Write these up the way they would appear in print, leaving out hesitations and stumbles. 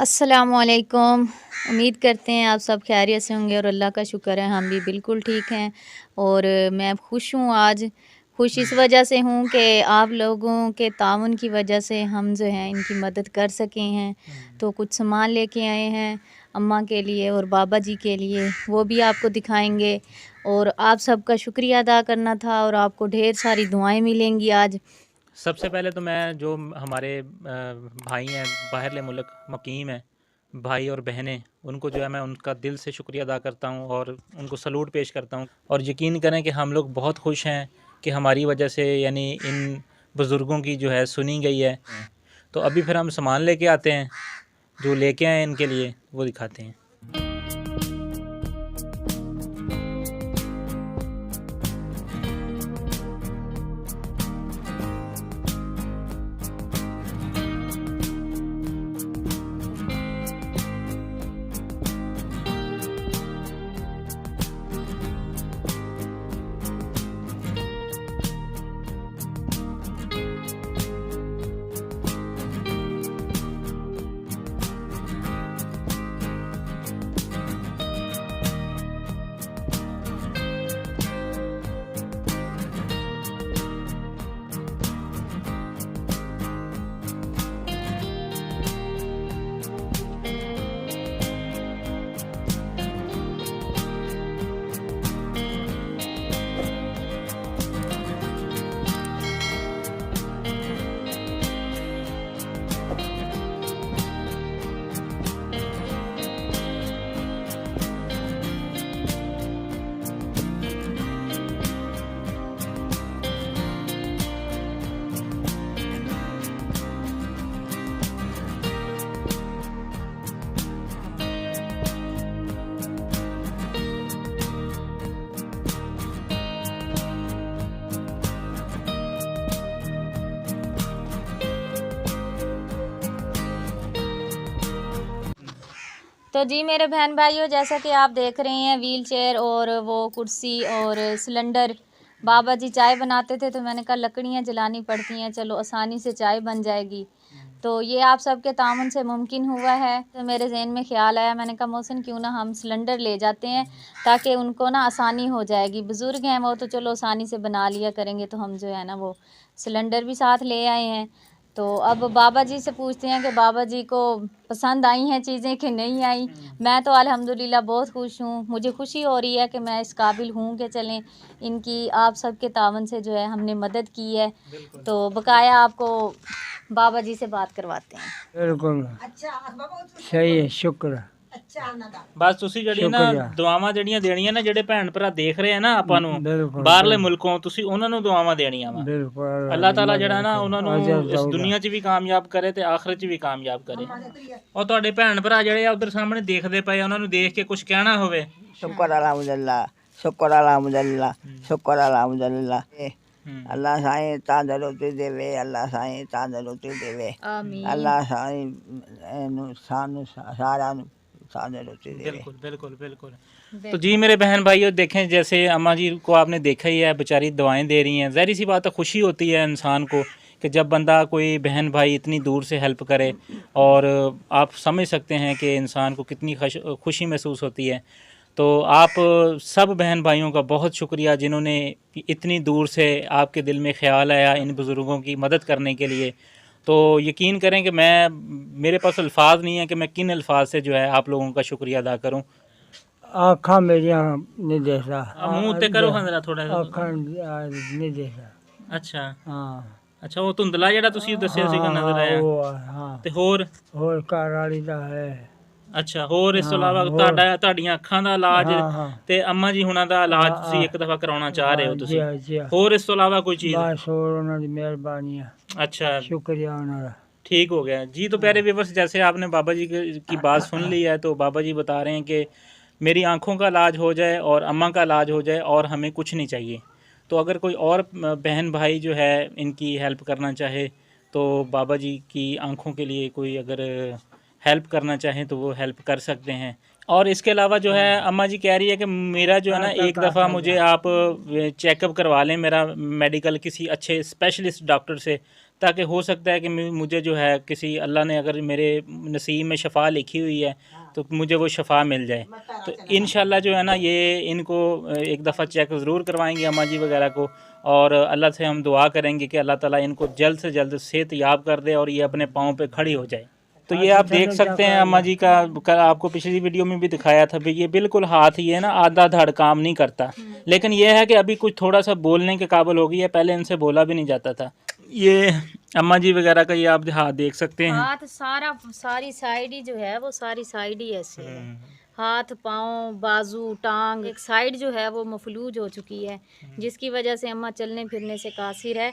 अस्सलामुअलैकुम। उम्मीद करते हैं आप सब खैरियत से होंगे और अल्लाह का शुक्र है हम भी बिल्कुल ठीक हैं। और मैं खुश हूँ आज, खुश इस वजह से हूँ कि आप लोगों के ताउन की वजह से हम जो हैं इनकी मदद कर सके हैं। तो कुछ सामान लेके आए हैं अम्मा के लिए और बाबा जी के लिए, वो भी आपको दिखाएंगे। और आप सबका शुक्रिया अदा करना था और आपको ढेर सारी दुआएं मिलेंगी आज। सबसे पहले तो मैं जो हमारे भाई हैं बाहरले मुल्क मुकीम हैं, भाई और बहनें, उनको जो है मैं उनका दिल से शुक्रिया अदा करता हूँ और उनको सलूट पेश करता हूँ। और यकीन करें कि हम लोग बहुत खुश हैं कि हमारी वजह से यानी इन बुज़ुर्गों की जो है सुनी गई है। तो अभी फिर हम सामान लेके आते हैं, जो लेके आए इनके लिए वो दिखाते हैं। तो जी मेरे बहन भाइयों, जैसा कि आप देख रहे हैं व्हील चेयर और वो कुर्सी और सिलेंडर। बाबा जी चाय बनाते थे तो मैंने कहा लकड़ियाँ जलानी पड़ती हैं, चलो आसानी से चाय बन जाएगी। तो ये आप सबके तामुन से मुमकिन हुआ है। तो मेरे जहन में ख्याल आया, मैंने कहा मोहसिन क्यों ना हम सिलेंडर ले जाते हैं ताकि उनको ना आसानी हो जाएगी। बुज़ुर्ग हैं वो तो चलो आसानी से बना लिया करेंगे, तो हम जो है ना वो सिलेंडर भी साथ ले आए हैं। तो अब बाबा जी से पूछते हैं कि बाबा जी को पसंद आई हैं चीज़ें कि नहीं आई। मैं तो अल्हम्दुलिल्लाह बहुत खुश हूँ। मुझे खुशी हो रही है कि मैं इस काबिल हूँ कि चलें इनकी आप सबके तावन से जो है हमने मदद की है। तो बकाया आपको बाबा जी से बात करवाते हैं। बिल्कुल सही है, शुक्र बस ਤੁਸੀਂ ਜਿਹੜੀ ਨਾ ਸ਼ੁਕਰੀਆ। ਦੁਆਵਾਂ ਜਿਹੜੀਆਂ ਦੇਣੀਆਂ ਨਾ, ਜਿਹੜੇ ਭੈਣ ਭਰਾ ਦੇਖ ਰਹੇ ਆ ਨਾ ਆਪਾਂ ਨੂੰ ਬਿਲਕੁਲ ਬਾਹਰਲੇ ਮੁਲਕੋਂ, ਤੁਸੀਂ ਉਹਨਾਂ ਨੂੰ ਦੁਆਵਾਂ ਦੇਣੀਆਂ ਵਾ। ਬਿਲकुल ਅੱਲਾਹ ਤਾਲਾ ਜਿਹੜਾ ਨਾ ਉਹਨਾਂ ਨੂੰ ਅਜਰ ਇਸ ਜਾਊਗਾ। ਦੁਨੀਆ 'ਚ ਵੀ ਕਾਮਯਾਬ ਕਰੇ ਤੇ ਆਖਰਤ 'ਚ ਵੀ ਕਾਮਯਾਬ ਕਰੇ। ਔਰ ਤੁਹਾਡੇ ਭੈਣ ਭਰਾ ਜਿਹੜੇ ਆ ਉਧਰ ਸਾਹਮਣੇ ਦੇਖਦੇ ਪਏ ਆ, ਉਹਨਾਂ ਨੂੰ ਦੇਖ ਕੇ ਕੁਝ ਕਹਿਣਾ ਹੋਵੇ। शुक्र अल्हम्दुलिल्लाह, शुक्र अल्हम्दुलिल्लाह, शुक्र अल्हम्दुलिल्लाह। अल्लाह साईं तंदुरुस्ती देवे, अल्लाह साईं तंदुरुस्ती देवे, आमीन। अल्लाह साईं सानू सारा तंदुरुस्ती देवे। बिल्कुल बिल्कुल बिल्कुल। तो जी मेरे बहन भाइयों, देखें जैसे अम्मा जी को आपने देखा ही है, बेचारी दवाएं दे रही हैं। ज़ाहिर सी बात है, खुशी होती है इंसान को कि जब बंदा कोई बहन भाई इतनी दूर से हेल्प करे, और आप समझ सकते हैं कि इंसान को कितनी खुशी महसूस होती है। तो आप सब बहन भाइयों का बहुत शुक्रिया जिन्होंने इतनी दूर से आपके दिल में ख़्याल आया इन बुज़ुर्गों की मदद करने के लिए। तो यकीन करें कि मेरे पास अल्फाज नहीं है कि मैं किन अल्फाज से जो है आप लोगों का शुक्रिया अदा करूं। आँखा मेरिया नहीं देखा, मुंह उत्ते करो हाँ जरा थोड़ा सा। आँखा नहीं देखा। अच्छा हाँ अच्छा, ਉਹ ਧੁੰਦਲਾ ਜਿਹੜਾ ਤੁਸੀਂ ਦੱਸਿਆ ਸੀਗਾ ਨਜ਼ਰ ਆਇਆ। हाँ ਤੇ ਹੋਰ घर वाली का है। ਅੱਛਾ, ਹੋਰ ਇਸ ਤੋਂ ਹਾਂ, ਇਲਾਵਾ ਹੋਰ। ਤੁਹਾਡੀਆਂ ਅੱਖਾਂ ਦਾ ਇਲਾਜ ਹਾਂ। ਤੇ ਅੰਮਾ ਜੀ ਹੁਣਾਂ ਦਾ ਇਲਾਜ ਹਾਂ, ਤੁਸੀਂ ਇੱਕ ਦਫਾ ਕਰਾਉਣਾ ਚਾਹ ਰਹੇ ਹੋ जी ਤੁਸੀਂ। हाँ जी हाँ। ਹੋਰ ਇਸ ਤੋਂ ਇਲਾਵਾ ਕੋਈ चीज़? बस और उन्होंने मेहरबानी है, अच्छा शुक्रिया उन्होंने। ठीक हो गया जी। तो प्यारे व्यूअर्स, जैसे आपने बाबा जी की बात सुन ली है, तो बाबा जी बता रहे हैं कि मेरी आंखों का इलाज हो जाए और अम्मा का इलाज हो जाए और हमें कुछ नहीं चाहिए। तो अगर कोई और बहन भाई जो है इनकी हेल्प करना चाहे, तो बाबा जी की आंखों के लिए कोई अगर हेल्प करना चाहें तो वो हेल्प कर सकते हैं, और इसके अलावा जो है अम्मा जी कह रही है कि मेरा जो है ना एक दफ़ा मुझे आप चेकअप करवा लें मेरा मेडिकल किसी अच्छे स्पेशलिस्ट डॉक्टर से, ताकि हो सकता है कि मुझे जो है किसी अल्लाह ने अगर मेरे नसीब में शफ़ा लिखी हुई है तो मुझे वो शफ़ा मिल जाए। तो इंशाल्लाह जो है ना ये इनको एक दफ़ा चेक ज़रूर करवाएंगे अम्मा जी वगैरह को, और अल्लाह से हम दुआ करेंगे कि अल्लाह ताला इनको जल्द से जल्द सेहत याब कर दे और ये अपने पाँव पे खड़ी हो जाए। तो ये आप देख सकते हैं अम्मा जी का आपको पिछली वीडियो में भी दिखाया था भाई, ये बिल्कुल हाथ ये ना आधा धड़ काम नहीं करता, लेकिन ये है कि अभी कुछ थोड़ा सा बोलने के काबिल हो गई है, पहले इनसे बोला भी नहीं जाता था। ये अम्मा जी वगैरह का ये आप हाथ देख सकते हैं, हाथ सारी साइड ही जो है वो सारी साइड ही ऐसे है। हाथ पाँव बाजू टांग एक साइड जो है वो मफलूज हो चुकी है, जिसकी वजह से अम्मा चलने फिरने से कासिर है।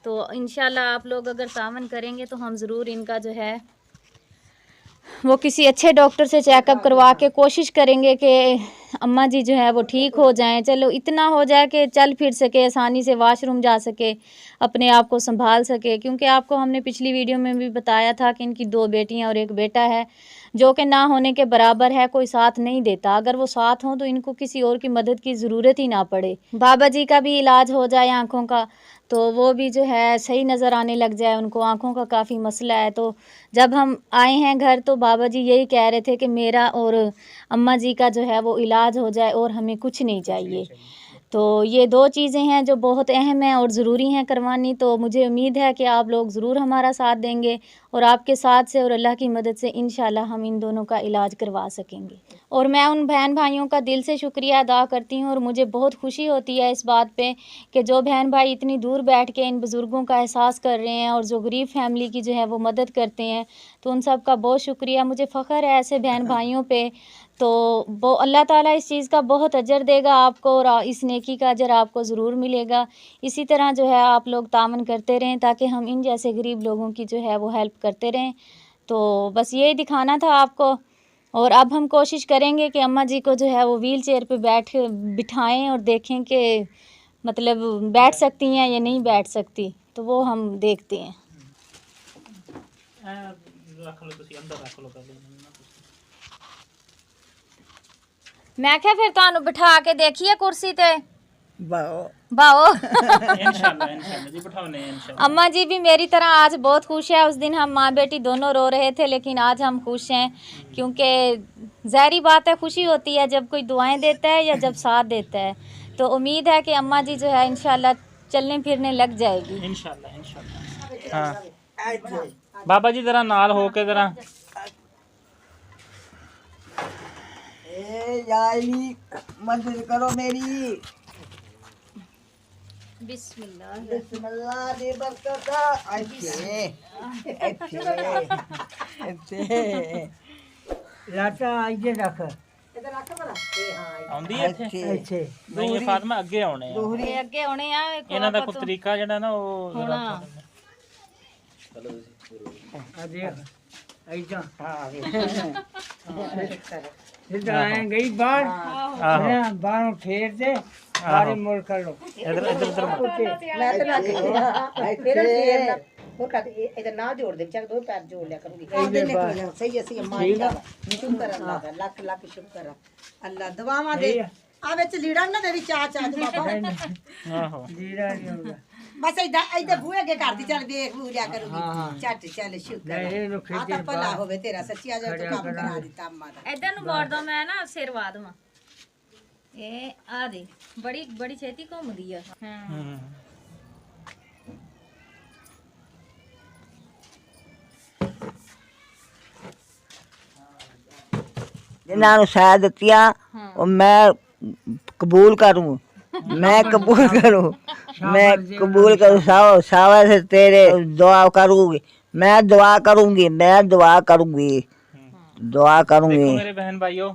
तो इंशाल्लाह आप लोग अगर तामन करेंगे तो हम ज़रूर इनका जो है वो किसी अच्छे डॉक्टर से चेकअप करवा के कोशिश करेंगे कि अम्मा जी जो है वो ठीक हो जाएं। चलो इतना हो जाए कि चल फिर सके, आसानी से वाशरूम जा सके, अपने आप को संभाल सके। क्योंकि आपको हमने पिछली वीडियो में भी बताया था कि इनकी 2 बेटियां और 1 बेटा है, जो कि ना होने के बराबर है, कोई साथ नहीं देता। अगर वो साथ हों तो इनको किसी और की मदद की ज़रूरत ही ना पड़े। बाबा जी का भी इलाज हो जाए आँखों का, तो वो भी जो है सही नज़र आने लग जाए, उनको आँखों का काफ़ी मसला है। तो जब हम आए हैं घर तो बाबा जी यही कह रहे थे कि मेरा और अम्मा जी का जो है वो इलाज हो जाए और हमें कुछ नहीं चाहिए। तो ये 2 चीज़ें हैं जो बहुत अहम हैं और ज़रूरी हैं करवानी। तो मुझे उम्मीद है कि आप लोग ज़रूर हमारा साथ देंगे और आपके साथ से और अल्लाह की मदद से इंशाल्लाह हम इन दोनों का इलाज करवा सकेंगे। और मैं उन बहन भाइयों का दिल से शुक्रिया अदा करती हूँ और मुझे बहुत खुशी होती है इस बात पे कि जो बहन भाई इतनी दूर बैठ के इन बुज़ुर्गों का एहसास कर रहे हैं और जो गरीब फैमिली की जो है वो मदद करते हैं, तो उन सब का बहुत शुक्रिया। मुझे फ़ख्र है ऐसे बहन भाइयों पे। तो वो अल्लाह ताला इस चीज़ का बहुत अजर देगा आपको और इस नेकी का अजर आपको ज़रूर मिलेगा। इसी तरह जो है आप लोग तामन करते रहें ताकि हम इन जैसे गरीब लोगों की जो है वो हेल्प करते रहें। तो बस यही दिखाना था आपको। और अब हम कोशिश करेंगे कि अम्मा जी को जो है वो व्हील चेयर पे बिठाएं और देखें कि मतलब बैठ सकती हैं या नहीं बैठ सकती, तो वो हम देखते हैं। मैं क्या फिर तुहानू बिठा के देखिए कुर्सी ते बाओ इंशाल्लाह जी बिठाओ इंशाल्लाह। अम्मा जी भी मेरी तरह आज बहुत खुश है। उस दिन हम माँ बेटी दोनों रो रहे थे, लेकिन आज हम खुश हैं क्योंकि ज़ाहिरी बात है खुशी होती है जब कोई दुआएं देता है या जब साथ देता है। तो उम्मीद है कि अम्मा जी जो है इंशाल्लाह चलने फिरने लग जाएगी इंशाल्लाह इंशाल्लाह। हाँ बाबा जी ज़रा नाल हो के ज़रा मदद करो मेरी। बिस्मिल्लाह बिस्मिल्लाह दी बरकत। लाटा आइए रख आउंदी है ਇੱਥੇ ਇੱਥੇ नहीं ये फातिमा ਅੱਗੇ ਆਉਣੇ ਆ ये अगे होने आ ਇਹਨਾਂ ਦਾ ਕੋਈ ਤਰੀਕਾ ਜਿਹੜਾ ਨਾ ਉਹ होना आ देख ऐसा इधर आए गई बाहर ਆਹੋ बाहरों फेर दे सारे मोड़ कर लो ਇਧਰ ਇਧਰ ਇਧਰ ਮੈਂ ਤਾਂ ਲੱਗ ਗਿਆ ਫਿਰ ਫੇਰ ਉਹ ਕਹਤੇ ਇਹਦਾ ਨਾ ਜੋੜ ਦੇ ਚੱਕ ਦੋ ਪੈਰ ਜੋੜ ਲਿਆ ਕਰੂਗੀ ਇਹਦੇ ਨਿਕਲ ਸਹੀ ਅਸੀਂ ਮਾਈ ਦਾ ਸ਼ੁਕਰ ਅੱਲਾਹ ਦਾ ਲੱਖ ਲੱਖ ਸ਼ੁਕਰ ਅੱਲਾਹ ਦੁਆਵਾਂ ਦੇ ਆ ਵਿੱਚ ਲੀੜਾ ਨਾ ਦੇ ਵਿੱਚ ਆ ਬਾਬਾ ਆਹੋ जीरा नहीं होगा ਬਸ ਇਦਾਂ ਬੂਹੇ ਅੱਗੇ ਕਰਦੀ ਚੱਲ ਵੇਖ ਬੂ ਲਿਆ ਕਰੂਗੀ ਝੱਟ ਚੱਲ ਸ਼ੁਕਰ नहीं लो ਆ ਤਾਂ ਭਲਾ ਹੋਵੇ ਤੇਰਾ ਸੱਚੀ ਆ ਜਾ ਤੂੰ ਕੰਮ ਕਰਾ ਦਿੱਤਾ ਅੰਮਾ ਦਾ इधर नु मोड़ दो, मैं ना सिर वा दूँ। ये आ दे बड़ी बड़ी छेती घूमदी है। हाँ। जिन्होंने शायद दिया और मैं कबूल करूँ, मैं कबूल करूँ, मैं कबूल करूँ। सावा से तेरे दुआ करूँगी, मैं दुआ करूँगी, मैं दुआ करूँगी, दुआ करूँगी। देखो मेरे बहन भाइयों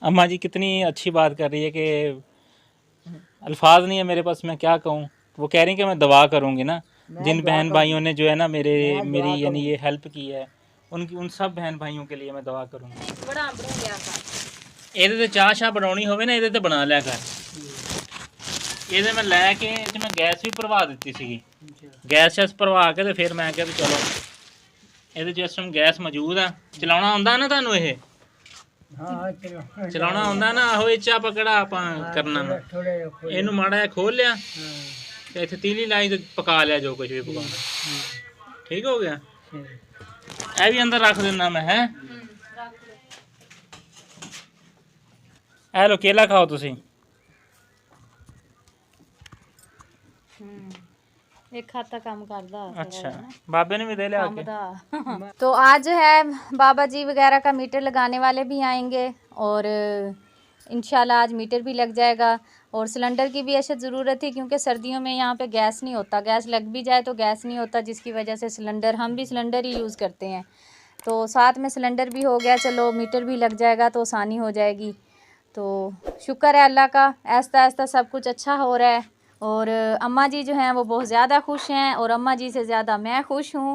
अम्मा जी कितनी अच्छी बात कर रही है कि अल्फाज नहीं है मेरे पास मैं क्या कहूँ। वो कह रही हैं कि मैं दुआ करूँगी ना। जिन बहन भाइयों ने जो है ना मेरी यानी ये हेल्प की है उन सब बहन भाइयों के लिए मैं दुआ करूँगी। बड़ा बड़ा लिया था ਇਹਦੇ ਤੇ ਚਾਹ ਸ਼ਾਹ ਬਣਾਉਣੀ ਹੋਵੇ ਨਾ ਇਹਦੇ ਤੇ ਬਣਾ ਲਿਆ ਕਰ। ਇਹਦੇ ਮੈਂ ਲੈ ਕੇ ਤੇ ਮੈਂ ਗੈਸ ਵੀ ਭਰਵਾ ਦਿੱਤੀ ਸੀਗੀ। ਗੈਸ ਸ਼ੈਸ ਭਰਵਾ ਕੇ ਤੇ ਫਿਰ ਮੈਂ ਕਿਹਾ ਵੀ ਚਲੋ ਇਹਦੇ 'ਚ ਇਸ ਟਾਈਮ ਗੈਸ ਮੌਜੂਦ ਆ। ਚਲਾਉਣਾ ਆਉਂਦਾ ਨਾ ਤੁਹਾਨੂੰ ਇਹ? ਹਾਂ ਚਲੋ ਚਲਾਉਣਾ ਹੁੰਦਾ ਨਾ ਉਹ ਇੱਚਾ ਪਕੜਾ ਆਪਾਂ ਕਰਨਾ ਨਾ ਥੋੜੇ ਇਹਨੂੰ ਮਾੜਾ ਜਿਹਾ ਖੋਲ ਲਿਆ ਤੇ ਇੱਥੇ ਤੀਲੀ ਲਾਈ ਤੇ ਪਕਾ ਲਿਆ ਜੋ ਕੁਝ ਵੀ ਪਕਾਉਣਾ ਠੀਕ ਹੋ ਗਿਆ ਇਹ ਵੀ ਅੰਦਰ ਰੱਖ ਦਿੰਦਾ ਮੈਂ ਹੈ ਇਹ ਲੋ ਕੇਲਾ ਖਾਓ ਤੁਸੀਂ एक खाता काम करदा अच्छा बाबे ने भी दे लिया आके। तो आज जो है बाबा जी वगैरह का मीटर लगाने वाले भी आएंगे और इंशाल्लाह आज मीटर भी लग जाएगा और सिलेंडर की भी अशद ज़रूरत थी क्योंकि सर्दियों में यहाँ पे गैस नहीं होता, गैस लग भी जाए तो गैस नहीं होता जिसकी वजह से सिलेंडर हम भी सिलेंडर ही यूज़ करते हैं। तो साथ में सिलेंडर भी हो गया, चलो मीटर भी लग जाएगा तो आसानी हो जाएगी। तो शुक्र है अल्लाह का, आहिस्ता आहिस्ता सब कुछ अच्छा हो रहा है और अम्मा जी जो हैं वो बहुत ज़्यादा खुश हैं और अम्मा जी से ज़्यादा मैं खुश हूँ।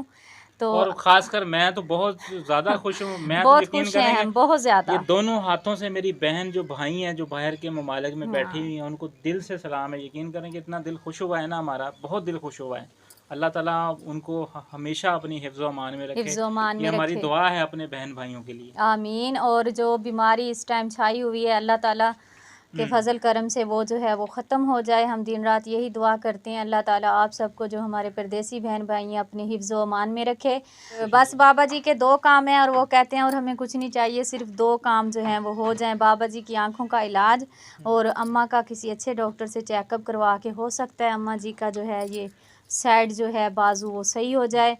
तो और खासकर मैं तो बहुत ज़्यादा खुश हूँ। मैं बहुत यकीन खुश हैं हम, करेंगे बहुत ज़्यादा। ये दोनों हाथों से मेरी बहन जो भाई हैं जो बाहर के ममालिक में बैठी हुई हैं उनको दिल से सलाम है। यकीन करें कि इतना दिल खुश हुआ है ना, हमारा बहुत दिल खुश हुआ है। अल्लाह ताला उनको हमेशा अपनी हिफ्ज़ अमान में रखे, हिफ्ज़ अमान में ये हमारी रखे। दुआ है अपने बहन भाइयों के लिए। आमीन। और जो बीमारी इस टाइम छाई हुई है अल्लाह ताला के फजल करम से वो जो है वो ख़त्म हो जाए। हम दिन रात यही दुआ करते हैं अल्लाह ताला आप सबको जो हमारे परदेसी बहन भाई हैं अपने हिफ्ज़ अमान में रखे। बस बाबा जी के 2 काम हैं और वो कहते हैं और हमें कुछ नहीं चाहिए, सिर्फ 2 काम जो हैं वो हो जाएं। बाबा जी की आँखों का इलाज और अम्मा का किसी अच्छे डॉक्टर से चेकअप करवा के हो सकता है अम्मा जी का जो है ये साइड जो है बाजू वो सही हो जाए।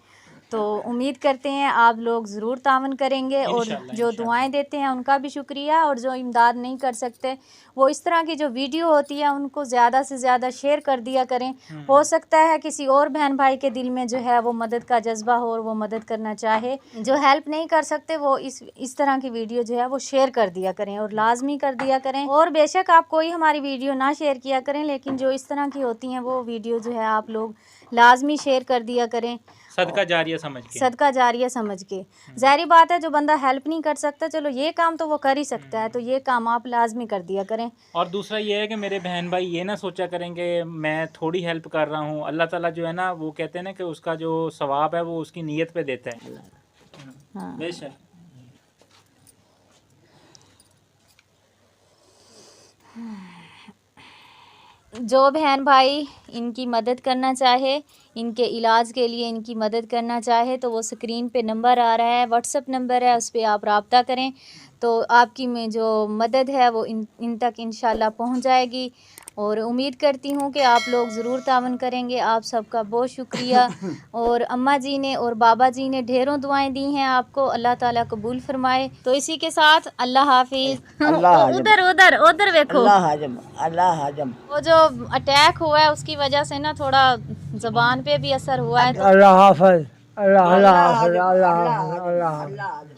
तो उम्मीद करते हैं आप लोग ज़रूर तावन करेंगे और जो दुआएं देते हैं उनका भी शुक्रिया और जो इमदाद नहीं कर सकते वो इस तरह की जो वीडियो होती है उनको ज़्यादा से ज़्यादा शेयर कर दिया करें। हो सकता है किसी और बहन भाई के दिल में जो है वो मदद का जज्बा हो और वो मदद करना चाहे। जो हेल्प नहीं कर सकते वो इस तरह की वीडियो जो है वो शेयर कर दिया करें और लाजमी कर दिया करें। और बेशक आप कोई हमारी वीडियो ना शेयर किया करें लेकिन जो इस तरह की होती हैं वो वीडियो जो है आप लोग लाजमी शेयर कर दिया करें, सदका जारिया समझ के। सदका जारिया समझ के। ज़ाहिर बात है जो बंदा हेल्प नहीं कर सकता चलो ये काम तो वो कर ही सकता है, तो ये काम आप लाजमी कर दिया करें। और दूसरा ये है कि मेरे बहन भाई ये ना सोचा करेंगे मैं थोड़ी हेल्प कर रहा हूँ। अल्लाह ताला जो है ना वो कहते हैं ना कि उसका जो सवाब है वो उसकी नीयत पे देता है। हाँ। बेशक जो बहन भाई इनकी मदद करना चाहे, इनके इलाज के लिए इनकी मदद करना चाहे तो वो स्क्रीन पे नंबर आ रहा है, व्हाट्सअप नंबर है, उस पर आप रब्ता करें तो आपकी में जो मदद है वो इन तक इंशाल्लाह पहुंच जाएगी। और उम्मीद करती हूँ कि आप लोग ज़रूर तावन करेंगे। आप सबका बहुत शुक्रिया। और अम्मा जी ने और बाबा जी ने ढेरों दुआएं दी हैं आपको, अल्लाह ताला कबूल फरमाए। तो इसी के साथ अल्लाह हाफिज़। उधर उधर उधर देखो, अल्लाह हाजम, अल्लाह हाजम। वो जो अटैक हुआ है उसकी वजह से ना थोड़ा ज़बान पे भी असर हुआ है। अल्लाह हाफ़िज़, अल्लाह हाफ़िज़, अल्लाह हाफ़िज़, अल्लाह हाफ़िज़।